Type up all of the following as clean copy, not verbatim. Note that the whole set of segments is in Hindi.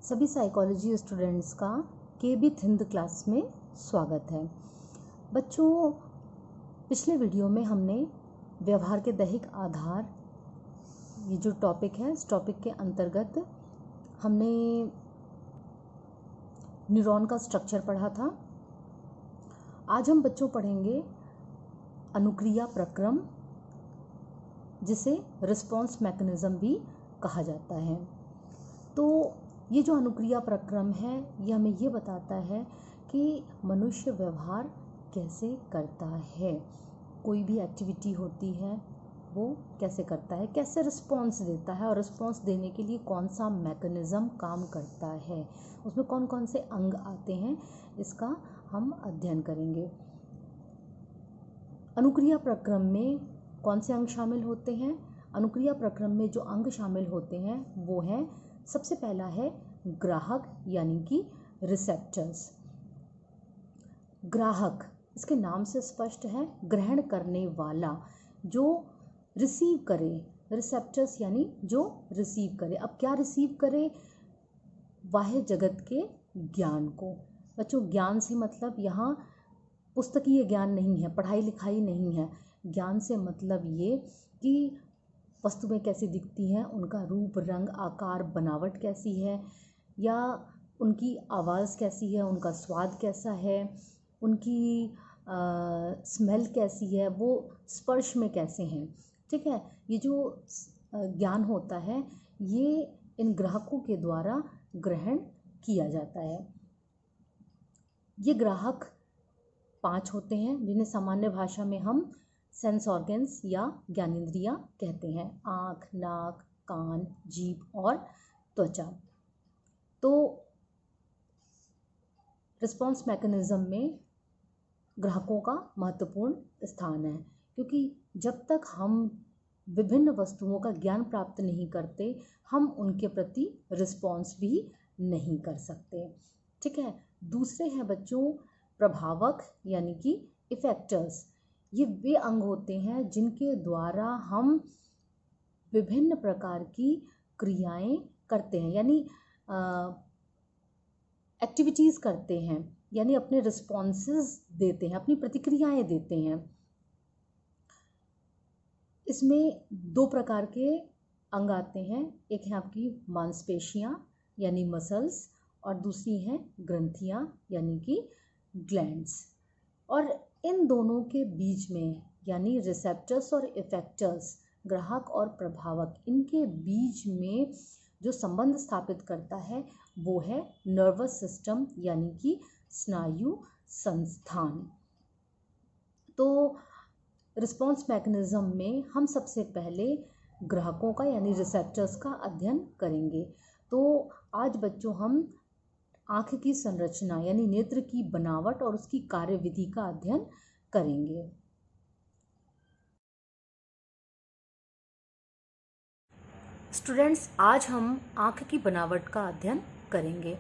सभी साइकोलॉजी स्टूडेंट्स का केबी थिंद क्लास में स्वागत है। बच्चों, पिछले वीडियो में हमने व्यवहार के दैहिक आधार ये जो टॉपिक है, इस टॉपिक के अंतर्गत हमने न्यूरॉन का स्ट्रक्चर पढ़ा था। आज हम बच्चों पढ़ेंगे अनुक्रिया प्रक्रम, जिसे रिस्पॉन्स मैकेनिज्म भी कहा जाता है। तो ये जो अनुक्रिया प्रक्रम है, ये हमें ये बताता है कि मनुष्य व्यवहार कैसे करता है, कोई भी एक्टिविटी होती है वो कैसे करता है, कैसे रिस्पॉन्स देता है, और रिस्पॉन्स देने के लिए कौन सा मैकेनिज्म काम करता है, उसमें कौन कौन से अंग आते हैं, इसका हम अध्ययन करेंगे। अनुक्रिया प्रक्रम में कौन से अंग शामिल होते हैं? अनुक्रिया प्रक्रम में जो अंग शामिल होते हैं वो है, सबसे पहला है ग्राहक यानी कि रिसेप्टर्स। ग्राहक इसके नाम से स्पष्ट है, ग्रहण करने वाला, जो रिसीव करे। रिसेप्टर्स यानी जो रिसीव करे। अब क्या रिसीव करे? बाह्य जगत के ज्ञान को। बच्चों, ज्ञान से मतलब यहाँ पुस्तकीय ज्ञान नहीं है, पढ़ाई लिखाई नहीं है। ज्ञान से मतलब ये कि वस्तुएं कैसी दिखती हैं, उनका रूप, रंग, आकार, बनावट कैसी है, या उनकी आवाज़ कैसी है, उनका स्वाद कैसा है, उनकी स्मेल कैसी है, वो स्पर्श में कैसे हैं। ठीक है, ये जो ज्ञान होता है ये इन ग्राहकों के द्वारा ग्रहण किया जाता है। ये ग्राहक 5 होते हैं, जिन्हें सामान्य भाषा में हम सेंस ऑर्गन्स या ज्ञानेंद्रियां कहते हैं। आँख, नाक, कान, जीभ और त्वचा। तो रिस्पॉन्स मैकेनिज्म में ग्राहकों का महत्वपूर्ण स्थान है, क्योंकि जब तक हम विभिन्न वस्तुओं का ज्ञान प्राप्त नहीं करते, हम उनके प्रति रिस्पॉन्स भी नहीं कर सकते। ठीक है। दूसरे हैं बच्चों प्रभावक यानी कि इफेक्टर्स। ये वे अंग होते हैं जिनके द्वारा हम विभिन्न प्रकार की क्रियाएं करते हैं, यानी एक्टिविटीज़ करते हैं, यानी अपने रिस्पॉन्सेस देते हैं, अपनी प्रतिक्रियाएं देते हैं। इसमें 2 प्रकार के अंग आते हैं। एक है आपकी मांसपेशियां यानी मसल्स, और दूसरी हैं ग्रंथियां यानी कि ग्लैंड्स। और इन दोनों के बीच में, यानी रिसेप्टर्स और इफेक्टर्स, ग्राहक और प्रभावक, इनके बीच में जो संबंध स्थापित करता है वो है नर्वस सिस्टम यानी कि स्नायु संस्थान। तो रिस्पॉन्स मैकेनिज्म में हम सबसे पहले ग्राहकों का यानी रिसेप्टर्स का अध्ययन करेंगे। तो आज बच्चों हम आँख की संरचना यानी नेत्र की बनावट और उसकी कार्यविधि का अध्ययन करेंगे। स्टूडेंट्स, आज हम आँख की बनावट का अध्ययन करेंगे।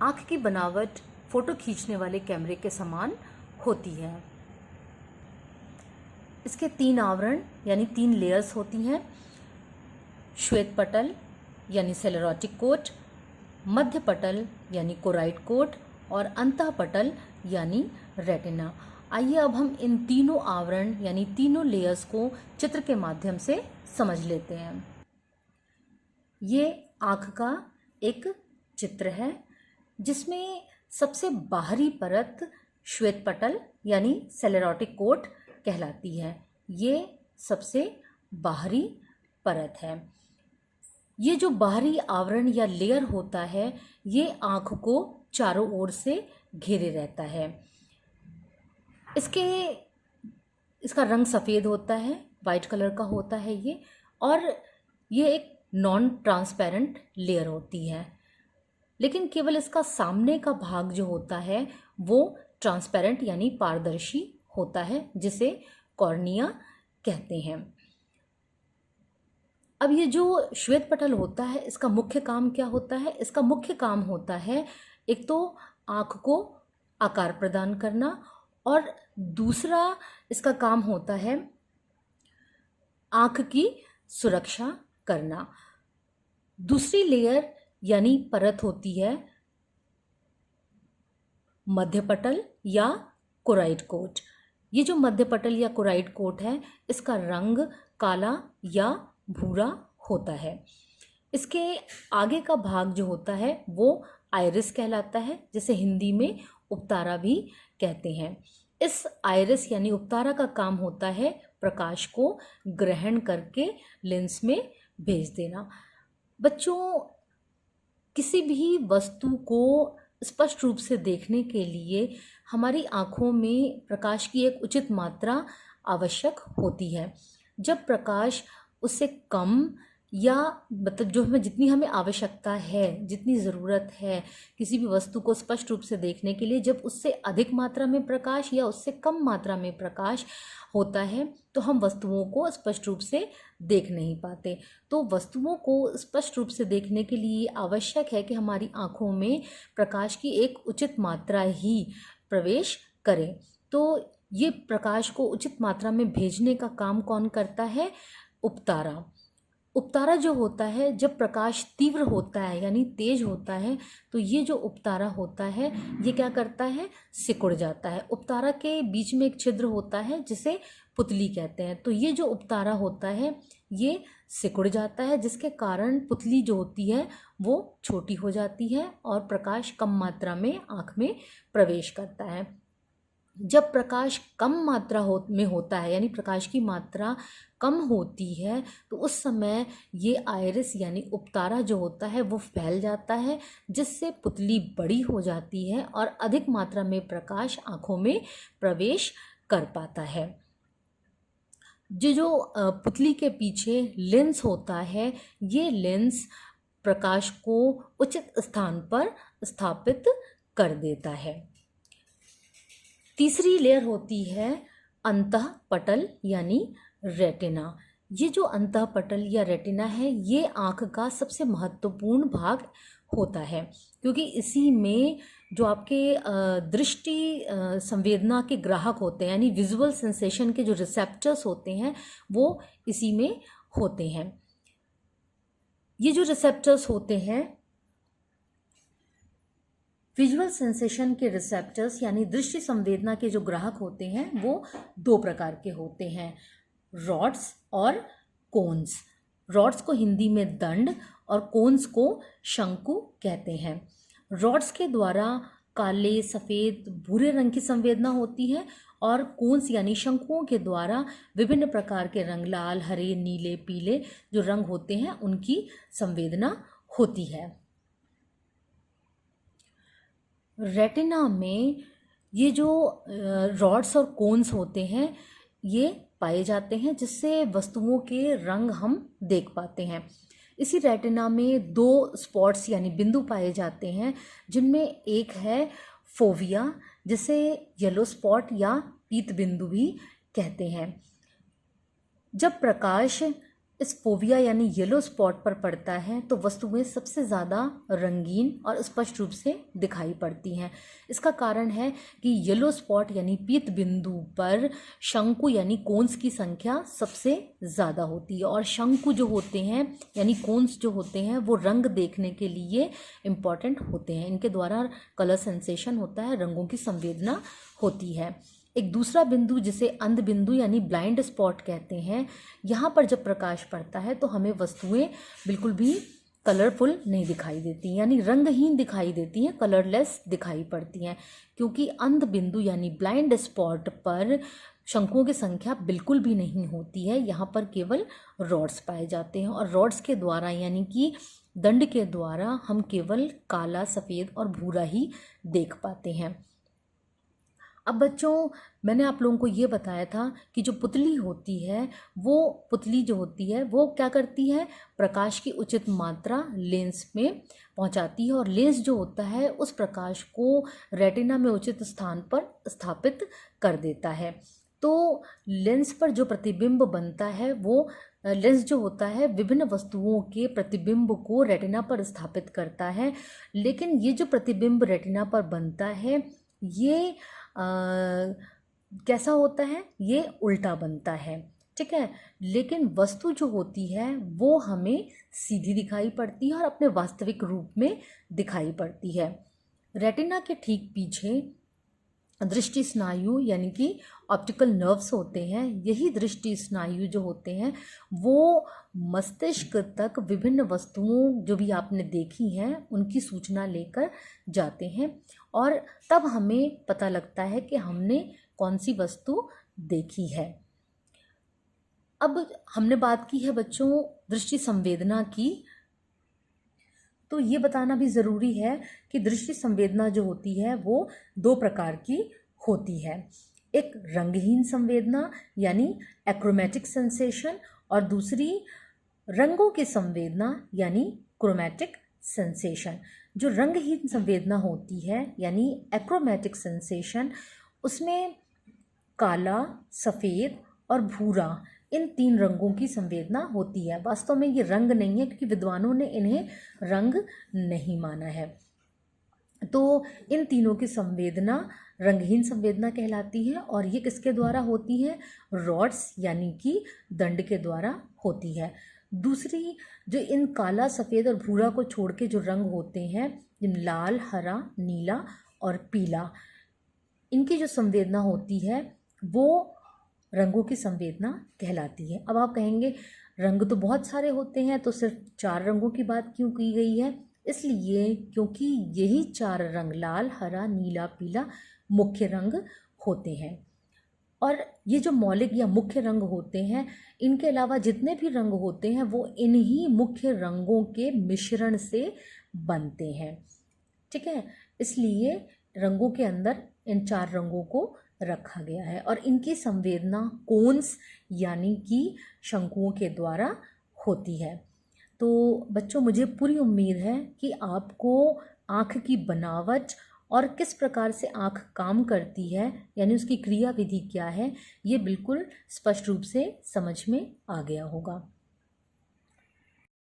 आँख की बनावट फोटो खींचने वाले कैमरे के समान होती है। इसके 3 आवरण यानी 3 लेयर्स होती हैं। श्वेत पटल यानी सेलेरोटिक कोट, मध्य पटल यानी कोराइड कोट, और अंतः पटल यानी रेटिना। आइए अब हम इन तीनों आवरण यानी तीनों लेयर्स को चित्र के माध्यम से समझ लेते हैं। ये आँख का एक चित्र है जिसमें सबसे बाहरी परत श्वेत पटल यानी सेलेरोटिक कोट कहलाती है। ये सबसे बाहरी परत है। ये जो बाहरी आवरण या लेयर होता है, ये आँख को चारों ओर से घेरे रहता है। इसका रंग सफ़ेद होता है, वाइट कलर का होता है ये, और ये एक नॉन ट्रांसपेरेंट लेयर होती है। लेकिन केवल इसका सामने का भाग जो होता है वो ट्रांसपेरेंट यानी पारदर्शी होता है, जिसे कॉर्निया कहते हैं। अब ये जो श्वेत पटल होता है, इसका मुख्य काम क्या होता है? इसका मुख्य काम होता है एक तो आँख को आकार प्रदान करना, और दूसरा इसका काम होता है आँख की सुरक्षा करना। दूसरी लेयर यानी परत होती है मध्यपटल या कोराइड कोट। ये जो मध्यपटल या कोराइड कोट है इसका रंग काला या भूरा होता है। इसके आगे का भाग जो होता है वो आइरिस कहलाता है, जिसे हिंदी में उपतारा भी कहते हैं। इस आइरिस यानी उपतारा का काम होता है प्रकाश को ग्रहण करके लेंस में भेज देना। बच्चों, किसी भी वस्तु को स्पष्ट रूप से देखने के लिए हमारी आँखों में प्रकाश की एक उचित मात्रा आवश्यक होती है। जब प्रकाश उससे कम या मतलब जो जितनी हमें आवश्यकता है, जितनी ज़रूरत है किसी भी वस्तु को स्पष्ट रूप से देखने के लिए, जब उससे अधिक मात्रा में प्रकाश या उससे कम मात्रा में प्रकाश होता है तो हम वस्तुओं को स्पष्ट रूप से देख नहीं पाते। तो वस्तुओं को स्पष्ट रूप से देखने के लिए आवश्यक है कि हमारी आँखों में प्रकाश की एक उचित मात्रा ही प्रवेश करे। तो ये प्रकाश को उचित मात्रा में भेजने का काम कौन करता है? उपतारा। उपतारा जो होता है, जब प्रकाश तीव्र होता है यानी तेज होता है तो ये जो उपतारा होता है ये क्या करता है? सिकुड़ जाता है। उपतारा के बीच में एक छिद्र होता है जिसे पुतली कहते हैं। तो ये जो उपतारा होता है ये सिकुड़ जाता है, जिसके कारण पुतली जो होती है वो छोटी हो जाती है और प्रकाश कम मात्रा में आँख में प्रवेश करता है। जब प्रकाश कम मात्रा में होता है यानी प्रकाश की मात्रा कम होती है तो उस समय ये आइरिस यानी उपतारा जो होता है वो फैल जाता है, जिससे पुतली बड़ी हो जाती है और अधिक मात्रा में प्रकाश आँखों में प्रवेश कर पाता है। जो पुतली के पीछे लेंस होता है, ये लेंस प्रकाश को उचित स्थान पर स्थापित कर देता है। तीसरी लेयर होती है अंतःपटल यानी रेटिना। ये जो अंतःपटल या रेटिना है ये आँख का सबसे महत्वपूर्ण भाग होता है, क्योंकि इसी में जो आपके दृष्टि संवेदना के ग्राहक होते हैं यानी विजुअल सेंसेशन के जो रिसेप्टर्स होते हैं वो इसी में होते हैं। ये जो रिसेप्टर्स होते हैं, विजुअल सेंसेशन के रिसेप्टर्स यानी दृष्टि संवेदना के जो ग्राहक होते हैं वो दो प्रकार के होते हैं, रॉड्स और कोन्स। रॉड्स को हिंदी में दंड और कोन्स को शंकु कहते हैं। रॉड्स के द्वारा काले, सफ़ेद, भूरे रंग की संवेदना होती है और कोन्स यानी शंकुओं के द्वारा विभिन्न प्रकार के रंग, लाल, हरे, नीले, पीले जो रंग होते हैं उनकी संवेदना होती है। रेटिना में ये जो रॉड्स और कोन्स होते हैं ये पाए जाते हैं, जिससे वस्तुओं के रंग हम देख पाते हैं। इसी रेटिना में दो स्पॉट्स यानी बिंदु पाए जाते हैं, जिनमें एक है फोविया, जिसे येलो स्पॉट या पीत बिंदु भी कहते हैं। जब प्रकाश इस फोविया यानी येलो स्पॉट पर पड़ता है तो वस्तुएं सबसे ज़्यादा रंगीन और स्पष्ट रूप से दिखाई पड़ती हैं। इसका कारण है कि येलो स्पॉट यानी पीत बिंदु पर शंकु यानी कोन्स की संख्या सबसे ज़्यादा होती है, और शंकु जो होते हैं यानी कोन्स जो होते हैं वो रंग देखने के लिए इम्पॉर्टेंट होते हैं। इनके द्वारा कलर सेंसेशन होता है, रंगों की संवेदना होती है। एक दूसरा बिंदु जिसे अंध बिंदु यानी ब्लाइंड स्पॉट कहते हैं, यहाँ पर जब प्रकाश पड़ता है तो हमें वस्तुएं बिल्कुल भी कलरफुल नहीं दिखाई देती यानी रंगहीन दिखाई देती हैं, कलरलेस दिखाई पड़ती हैं, क्योंकि अंध बिंदु यानी ब्लाइंड स्पॉट पर शंकुओं की संख्या बिल्कुल भी नहीं होती है। यहाँ पर केवल रॉड्स पाए जाते हैं और रॉड्स के द्वारा यानी कि दंड के द्वारा हम केवल काला, सफ़ेद और भूरा ही देख पाते हैं। अब बच्चों, मैंने आप लोगों को ये बताया था कि जो पुतली होती है वो पुतली जो होती है वो क्या करती है, प्रकाश की उचित मात्रा लेंस में पहुंचाती है और लेंस जो होता है उस प्रकाश को रेटिना में उचित स्थान पर स्थापित कर देता है। तो लेंस पर जो प्रतिबिंब बनता है वो लेंस जो होता है विभिन्न वस्तुओं के प्रतिबिंब को रेटिना पर स्थापित करता है, लेकिन ये जो प्रतिबिंब रेटिना पर बनता है ये कैसा होता है, ये उल्टा बनता है। ठीक है। लेकिन वस्तु जो होती है वो हमें सीधी दिखाई पड़ती है और अपने वास्तविक रूप में दिखाई पड़ती है। रेटिना के ठीक पीछे दृष्टि स्नायु यानी कि ऑप्टिकल नर्व्स होते हैं। यही दृष्टि स्नायु जो होते हैं वो मस्तिष्क तक विभिन्न वस्तुओं जो भी आपने देखी हैं उनकी सूचना लेकर जाते हैं और तब हमें पता लगता है कि हमने कौन सी वस्तु देखी है। अब हमने बात की है बच्चों दृष्टि संवेदना की, तो ये बताना भी ज़रूरी है कि दृष्टि संवेदना जो होती है वो 2 प्रकार की होती है। एक रंगहीन संवेदना यानी एक्रोमेटिक सेंसेशन और दूसरी रंगों की संवेदना यानी क्रोमैटिक सेंसेशन। जो रंगहीन संवेदना होती है यानी एक्रोमेटिक सेंसेशन, उसमें काला, सफ़ेद और भूरा इन 3 रंगों की संवेदना होती है। वास्तव में ये रंग नहीं है क्योंकि विद्वानों ने इन्हें रंग नहीं माना है। तो इन तीनों की संवेदना रंगहीन संवेदना कहलाती है और ये किसके द्वारा होती है? रॉड्स यानी कि दंड के द्वारा होती है। दूसरी जो इन काला, सफ़ेद और भूरा को छोड़ के जो रंग होते हैं, लाल, हरा, नीला और पीला, इनकी जो संवेदना होती है वो रंगों की संवेदना कहलाती है। अब आप कहेंगे रंग तो बहुत सारे होते हैं तो सिर्फ 4 रंगों की बात क्यों की गई है? इसलिए क्योंकि यही 4 रंग लाल, हरा, नीला, पीला मुख्य रंग होते हैं। और ये जो मौलिक या मुख्य रंग होते हैं, इनके अलावा जितने भी रंग होते हैं वो इन्हीं मुख्य रंगों के मिश्रण से बनते हैं। ठीक है, इसलिए रंगों के अंदर इन 4 रंगों को रखा गया है और इनकी संवेदना कोन्स यानी कि शंकुओं के द्वारा होती है। तो बच्चों मुझे पूरी उम्मीद है कि आपको आँख की बनावट और किस प्रकार से आँख काम करती है यानी उसकी क्रिया विधि क्या है ये बिल्कुल स्पष्ट रूप से समझ में आ गया होगा।